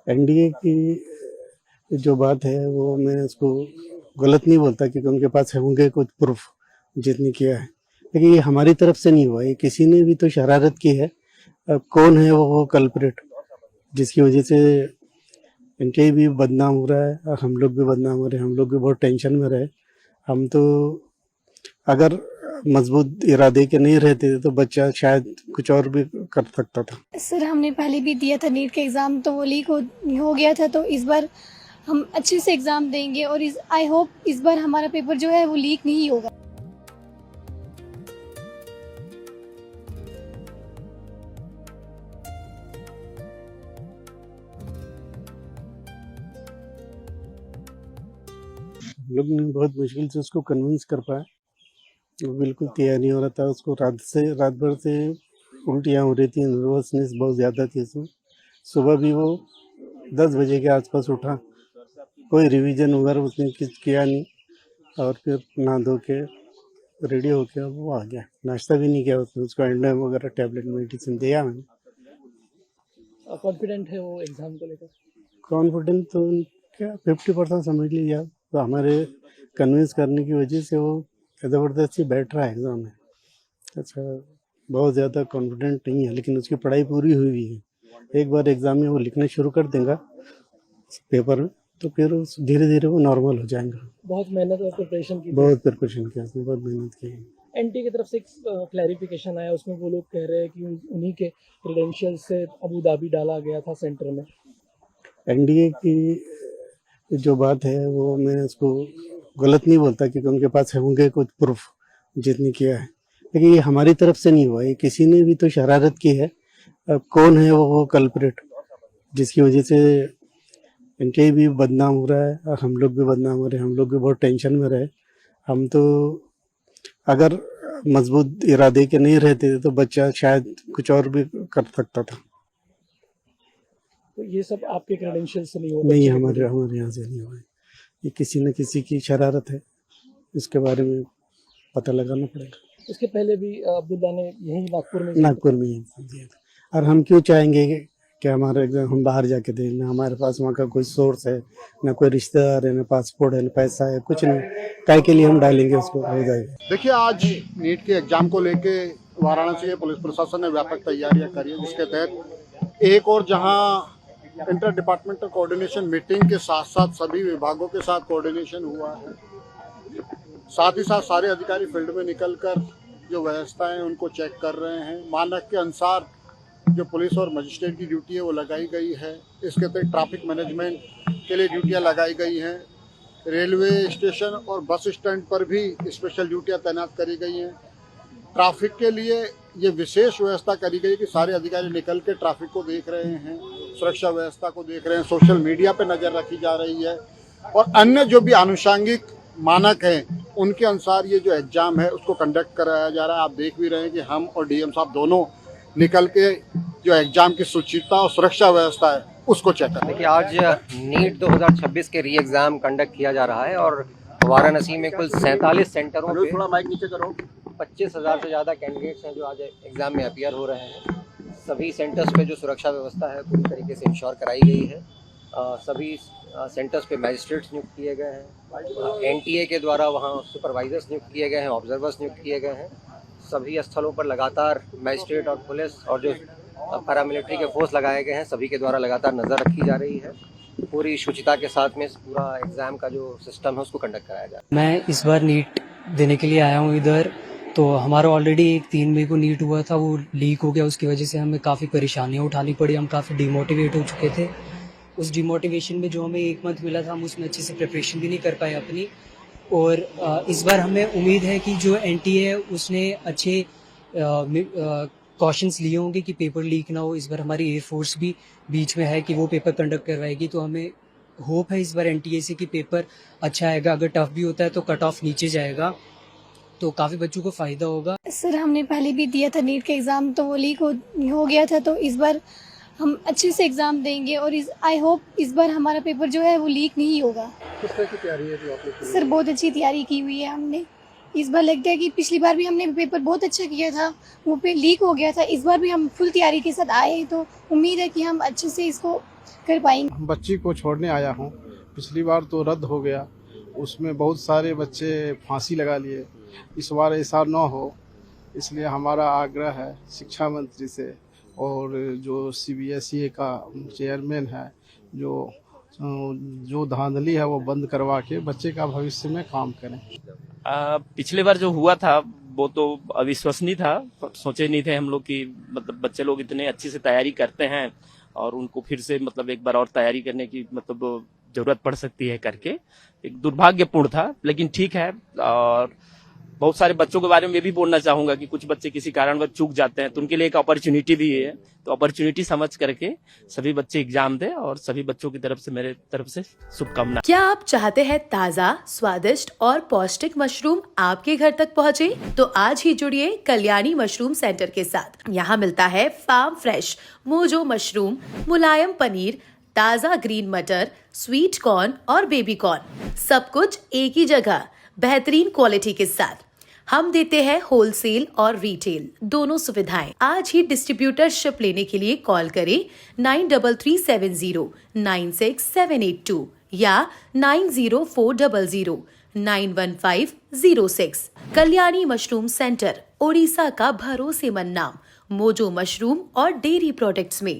NDA की जो बात है वो मैं उसको गलत नहीं बोलता, क्योंकि उनके पास होंगे कुछ प्रूफ जितनी किया है, लेकिन ये हमारी तरफ से नहीं हुआ, ये किसी ने भी तो शरारत की है। अब कौन है वो कल्प्रिट जिसकी वजह से इनके भी बदनाम हो रहा है और हम लोग भी बदनाम हो रहे हैं। हम लोग भी बहुत टेंशन में रहे। हम तो अगर मजबूत इरादे के नहीं रहते तो बच्चा शायद कुछ और भी कर सकता था। सर हमने पहले भी दिया था नीट का एग्ज़ाम, तो वो लीक हो गया था, तो इस बार हम अच्छे से एग्ज़ाम देंगे और आई होप इस बार हमारा पेपर जो है वो लीक नहीं होगा। हम लोग ने बहुत मुश्किल से उसको कन्विंस कर पाए। वो बिल्कुल तैयार नहीं हो रहा था। उसको रात भर से उल्टियाँ हो रही थी, नर्वसनेस बहुत ज़्यादा थी उसमें। सुबह भी वो 10 बजे के आसपास उठा, कोई रिवीजन वगैरह उसने कुछ किया नहीं, और फिर नहा धो के रेडी होके अब वो आ गया। नाश्ता भी नहीं किया उसने। उसको एंडोम वगैरह टैबलेट मेडिसिन दिया मैंने। कॉन्फिडेंट है वो एग्जाम को लेकर? कॉन्फिडेंट तो क्या 50% समझ लीजिए आप। तो हमारे कन्विंस करने की वजह से वो ज़बरदस्ती बैठ रहा है एग्ज़ाम में। अच्छा, बहुत ज़्यादा कॉन्फिडेंट नहीं है, लेकिन उसकी पढ़ाई पूरी हुई हुई है। एक बार एग्ज़ाम में वो लिखना शुरू कर देगा पेपर में, तो फिर धीरे धीरे वो नॉर्मल हो जाएंगे। बहुत मेहनत और प्रिपरेशन की? बहुत प्रिपरेशन किया उसने, बहुत मेहनत की है। एनटी की तरफ से एक क्लैरिफिकेशन आया, उसमें वो लोग कह रहे हैं कि उन्हीं के क्रेडेंशियल से अबू धाबी डाला गया था सेंटर में। एनडीए की जो बात है वो मैं उसको गलत नहीं बोलता, क्योंकि उनके पास होंगे कुछ प्रूफ जितनी किया है, लेकिन ये हमारी तरफ से नहीं हुआ, ये किसी ने भी तो शरारत की है। अब कौन है वो कल्प्रिट जिसकी वजह से इनके भी बदनाम हो रहा है और हम लोग भी बदनाम हो रहे हैं। हम लोग भी बहुत टेंशन में रहे। हम तो अगर मजबूत इरादे के नहीं रहते तो बच्चा शायद कुछ और भी कर सकता था। तो ये सब आपके क्रेडेंशियल से नहीं हुआ? नहीं, हमारे यहाँ से नहीं हुआ है। ये किसी न किसी की शरारत है, इसके बारे में पता लगाना पड़ेगा। इसके पहले भी अब्दुल्ला ने यही नागपुर में ही दिया था। और हम क्यों चाहेंगे कि हमारा एग्जाम हम बाहर जाके दें? ना हमारे पास वहाँ का कोई सोर्स है, ना कोई रिश्तेदार है, ना पासपोर्ट है, ना पैसा है, कुछ नहीं। काय के लिए हम डालेंगे उसको? हो जाएगा। देखिए, आज नीट के एग्जाम को लेके वाराणसी के पुलिस प्रशासन ने व्यापक तैयारियां करी है, जिसके तहत एक और जहां इंटर डिपार्टमेंटल कोऑर्डिनेशन मीटिंग के साथ साथ सभी विभागों के साथ कोऑर्डिनेशन हुआ है। साथ ही साथ सारे अधिकारी फील्ड में निकलकर जो व्यवस्थाएं उनको चेक कर रहे हैं। मानक के अनुसार जो पुलिस और मजिस्ट्रेट की ड्यूटी है वो लगाई गई है। इसके तहत ट्रैफिक मैनेजमेंट के लिए ड्यूटियां लगाई गई हैं। रेलवे स्टेशन और बस स्टैंड पर भी स्पेशल ड्यूटियां तैनात करी गई हैं। ट्रैफिक के लिए ये विशेष व्यवस्था करी गई कि सारे अधिकारी निकल के ट्रैफिक को देख रहे हैं, सुरक्षा व्यवस्था को देख रहे हैं, सोशल मीडिया पे नज़र रखी जा रही है, और अन्य जो भी आनुषंगिक मानक हैं उनके अनुसार ये जो एग्जाम है उसको कंडक्ट कराया जा रहा है। आप देख भी रहे हैं कि हम और डीएम साहब दोनों निकल के जो एग्जाम की सुचिता और सुरक्षा व्यवस्था है उसको चेक करें। देखिए, आज नीट 2026 के री एग्ज़ाम कंडक्ट किया जा रहा है और वाराणसी में कुल 47 सेंटरों पे थोड़ा माइक नीचे करो। 25,000 से ज़्यादा कैंडिडेट्स हैं जो आज एग्ज़ाम में अपीयर हो रहे हैं। सभी सेंटर्स पे जो सुरक्षा व्यवस्था है पूरी तरीके से इंश्योर कराई गई है। सभी सेंटर्स पे मैजिस्ट्रेट्स नियुक्त किए गए हैं। एनटीए के द्वारा वहाँ सुपरवाइजर्स नियुक्त किए गए हैं, ऑब्जर्वर्स नियुक्त किए गए हैं। सभी स्थलों पर लगातार मैजिस्ट्रेट और पुलिस और जो पैरामिलिट्री के फोर्स लगाए गए हैं, सभी के द्वारा लगातार नज़र रखी जा रही है। पूरी शुचिता के साथ में पूरा एग्ज़ाम का जो सिस्टम है उसको कंडक्ट कराया जा रहा है। मैं इस बार नीट देने के लिए आया हूँ इधर। तो हमारा ऑलरेडी 3 मई को नीट हुआ था, वो लीक हो गया। उसकी वजह से हमें काफ़ी परेशानियाँ उठानी पड़ी। हम काफ़ी डिमोटिवेट हो चुके थे। उस डिमोटिवेशन में जो हमें 1 मंथ मिला था, हम उसमें अच्छे से प्रिपरेशन भी नहीं कर पाए अपनी। और इस बार हमें उम्मीद है कि जो एनटीए है उसने अच्छे कॉशंस लिए होंगे कि पेपर लीक ना हो। इस बार हमारी एयरफोर्स भी बीच में है कि वो पेपर कंडक्ट करवाएगी, तो हमें होप है इस बार एनटीए से कि पेपर अच्छा आएगा। अगर टफ भी होता है तो कट ऑफ नीचे जाएगा, तो काफ़ी बच्चों को फ़ायदा होगा। सर हमने पहले भी दिया था नीट का एग्ज़ाम, तो वो लीक हो गया था, तो इस बार हम अच्छे से एग्ज़ाम देंगे और आई होप इस बार हमारा पेपर जो है वो लीक नहीं होगा। किस तरह की तैयारी है जो आपने? सर बहुत अच्छी तैयारी की हुई है हमने। इस बार लगता है कि पिछली बार भी हमने पेपर बहुत अच्छा किया था, वो पे लीक हो गया था। इस बार भी हम फुल तैयारी के साथ आए, तो उम्मीद है कि हम अच्छे से इसको कर पाएंगे। बच्ची को छोड़ने आया हूँ। पिछली बार तो रद्द हो गया, उसमें बहुत सारे बच्चे फांसी लगा लिए। इस बार ऐसा न हो, इसलिए हमारा आग्रह है शिक्षा मंत्री से और जो CBSE का चेयरमैन है, जो धांधली है वो बंद करवा के बच्चे का भविष्य में काम करें। पिछले बार जो हुआ था वो तो अविश्वसनीय था। सोचे नहीं थे हम लोग कि मतलब बच्चे लोग इतने अच्छे से तैयारी करते हैं और उनको फिर से मतलब एक बार और तैयारी करने की मतलब जरूरत पड़ सकती है करके। एक दुर्भाग्यपूर्ण था, लेकिन ठीक है। और बहुत सारे बच्चों के बारे में ये भी बोलना चाहूंगा कि कुछ बच्चे किसी कारणवश चूक जाते हैं तो उनके लिए एक अपॉर्चुनिटी भी है। तो अपॉर्चुनिटी समझ करके सभी बच्चे एग्जाम दें और सभी बच्चों की तरफ से मेरे तरफ से शुभकामनाएं। क्या आप चाहते हैं ताज़ा, स्वादिष्ट और पौष्टिक मशरूम आपके घर तक पहुंचे? तो आज ही जुड़िए कल्याणी मशरूम सेंटर के साथ। यहाँ मिलता है फार्म फ्रेश मोजो मशरूम, मुलायम पनीर, ताज़ा ग्रीन मटर, स्वीट कॉर्न और बेबी कॉर्न, सब कुछ एक ही जगह बेहतरीन क्वालिटी के साथ। हम देते हैं होलसेल और रिटेल दोनों सुविधाएं। आज ही डिस्ट्रीब्यूटरशिप लेने के लिए कॉल करें 9337096782 या 9040091506। कल्याणी मशरूम सेंटर, ओडिशा का भरोसेमंद नाम मोजो मशरूम और डेयरी प्रोडक्ट्स में।